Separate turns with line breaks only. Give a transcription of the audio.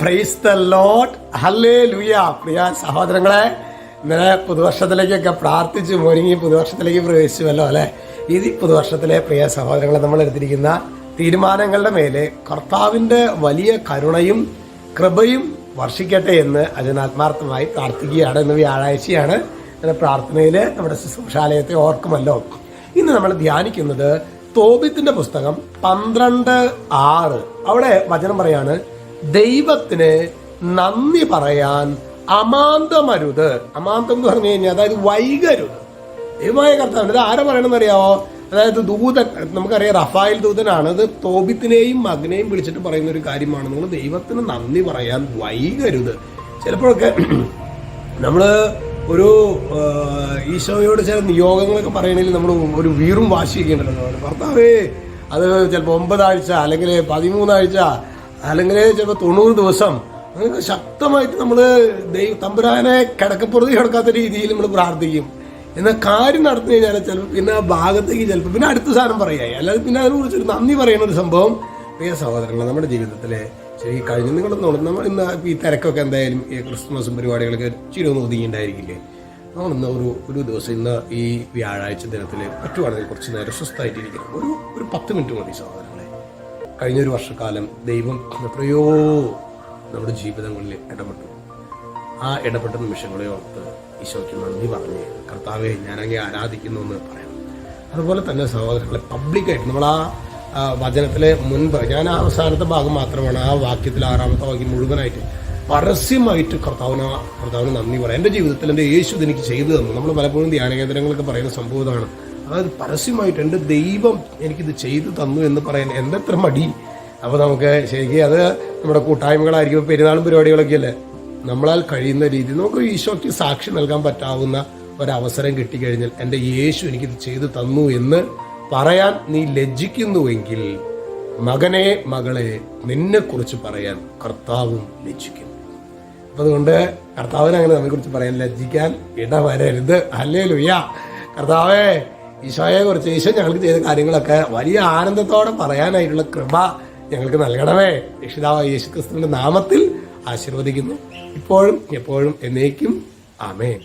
Price the Lord, hallelujah. പ്രിയ സഹോദരങ്ങളെ, ഇന്നലെ പുതുവർഷത്തിലേക്കൊക്കെ പ്രാർത്ഥിച്ച് ഒരുങ്ങി പുതുവർഷത്തിലേക്ക് പ്രവേശിച്ചുവല്ലോ അല്ലെ. ഈ പുതുവർഷത്തിലെ പ്രിയ സഹോദരങ്ങളെ, നമ്മൾ എടുത്തിരിക്കുന്ന തീരുമാനങ്ങളുടെ മേലെ കർത്താവിന്റെ വലിയ കരുണയും കൃപയും വർഷിക്കട്ടെ എന്ന് അതിനാത്മാർത്ഥമായി പ്രാർത്ഥിക്കുകയാണ്. ഇന്ന് വ്യാഴാഴ്ചയാണ്. പ്രാർത്ഥനയിൽ നമ്മുടെ ശുശ്രൂഷാലയത്തെ ഓർക്കുമല്ലോ. ഇന്ന് നമ്മൾ ധ്യാനിക്കുന്നത് തോബിത്തിന്റെ പുസ്തകം 12:6. അവിടെ വചനം പറയാണ്, ദൈവത്തിന് നന്ദി പറയാൻ അമാന്തമരുത്. അമാന്തം എന്ന് പറഞ്ഞു കഴിഞ്ഞാൽ അതായത് വൈകരുത്. ദൈവമായ കർത്താവിന് ഇത് ആരെ പറയണമെന്ന് അറിയാവോ? അതായത് ദൂതൻ, നമുക്കറിയാം റഫായിൽ ദൂതനാണ്. അത് തോബിത്തിനെയും മകനെയും വിളിച്ചിട്ട് പറയുന്ന ഒരു കാര്യമാണ്. നിങ്ങൾ ദൈവത്തിന് നന്ദി പറയാൻ വൈകരുത്. ചിലപ്പോഴൊക്കെ നമ്മള് ഒരു ഈശോയോട് ചില നിയോഗങ്ങളൊക്കെ പറയണമെങ്കിൽ നമ്മൾ ഒരു വീറും വാശിയൊക്കെ ഉണ്ടല്ലോ. കർത്താവേ, അത് ചിലപ്പോൾ 9 ആഴ്ച അല്ലെങ്കിൽ 13 ആഴ്ച അല്ലെങ്കിൽ ചിലപ്പോൾ 90 ദിവസം അങ്ങനെ ശക്തമായിട്ട് നമ്മൾ തമ്പുരാനെ കിടക്കപ്പുറത്ത് കിടക്കാത്ത രീതിയിൽ നമ്മൾ പ്രാർത്ഥിക്കും. എന്നാൽ കാര്യം നടന്നു കഴിഞ്ഞാൽ ചിലപ്പോൾ പിന്നെ ആ ഭാഗത്തേക്ക് ചിലപ്പോൾ പിന്നെ അടുത്ത സാധനം പറയായി, അല്ലാതെ പിന്നെ അതിനെക്കുറിച്ചൊരു നന്ദി പറയുന്ന ഒരു സംഭവം പ്രിയ സഹോദരങ്ങൾ നമ്മുടെ ജീവിതത്തിലെ ശരി കഴിഞ്ഞ് നിങ്ങളൊന്നും നമ്മൾ ഇന്ന് ഈ തിരക്കൊക്കെ എന്തായാലും ഈ ക്രിസ്മസും പരിപാടികളൊക്കെ ഇച്ചിരി ഒന്ന് ഒതുങ്ങിയിട്ടുണ്ടായിരിക്കില്ലേ. നമ്മളിന്ന് ഒരു ദിവസം ഇന്ന് ഈ വ്യാഴാഴ്ച ദിനത്തിൽ പറ്റുവാണെങ്കിൽ കുറച്ച് നേരം സ്വസ്ഥമായിട്ടിരിക്കണം. ഒരു 10 മിനിറ്റ് മതി സഹോദരങ്ങളെ. കഴിഞ്ഞൊരു വർഷക്കാലം ദൈവം എത്രയോ നമ്മുടെ ജീവിതങ്ങളിൽ ഇടപെട്ടു. ആ ഇടപെട്ട നിമിഷങ്ങളെ ഓർത്ത് ഈശോയ്ക്ക് നന്ദി പറഞ്ഞ് കർത്താവെ ഞാനങ്ങേ ആരാധിക്കുന്നു എന്ന് പറയണം. അതുപോലെ തന്നെ സഹോദരങ്ങളെ, പബ്ലിക്കായിട്ട് നമ്മൾ ആ വചനത്തിലെ മുൻപ് ഞാൻ ആ അവസാനത്തെ ഭാഗം മാത്രമാണ് ആ വാക്യത്തിൽ 6ാമത്തെ വാക്യം മുഴുവനായിട്ട് പരസ്യമായിട്ട് കർത്താവിന് നന്ദി പറയാം. എൻ്റെ ജീവിതത്തിൽ എൻ്റെ യേശു എനിക്ക് ചെയ്തു തന്നു. നമ്മൾ പലപ്പോഴും ധ്യാന കേന്ദ്രങ്ങളൊക്കെ പറയുന്ന സംഭവമാണ്. അതായത് പരസ്യമായിട്ട് എൻ്റെ ദൈവം എനിക്കിത് ചെയ്തു തന്നു എന്ന് പറയാൻ എന്തെത്ര മടി. അപ്പോൾ നമുക്ക് ശരിക്കും അത് നമ്മുടെ കൂട്ടായ്മകളായിരിക്കും, പെരുന്നാളും പരിപാടികളൊക്കെ അല്ലേ. നമ്മളാൽ കഴിയുന്ന രീതി നമുക്ക് ഈശോയ്ക്ക് സാക്ഷി നൽകാൻ പറ്റാവുന്ന ഒരവസരം കിട്ടിക്കഴിഞ്ഞാൽ എൻ്റെ യേശു എനിക്കിത് ചെയ്തു തന്നു എന്ന് പറയാൻ നീ ലജ്ജിക്കുന്നുവെങ്കിൽ മകനെ മകളെ നിന്നെക്കുറിച്ച് പറയാൻ കർത്താവും ലജ്ജിക്കും. അപ്പം അതുകൊണ്ട് കർത്താവിനെ അങ്ങനെ നമ്മെക്കുറിച്ച് പറയാൻ ലജ്ജിക്കാൻ ഇടവരരുത്. ഹല്ലേലൂയ. കർത്താവേ, ഈശോയെ കുറിച്ച് ഈശോ ഞങ്ങൾക്ക് ചെയ്ത കാര്യങ്ങളൊക്കെ വലിയ ആനന്ദത്തോടെ പറയാനായിട്ടുള്ള കൃപ ഞങ്ങൾക്ക് നൽകണമേ. രക്ഷിതാവായ യേശുക്രിസ്തുവിന്റെ നാമത്തിൽ ആശീർവദിക്കുന്നു, ഇപ്പോഴും എപ്പോഴും എന്നേക്കും. ആമേൻ.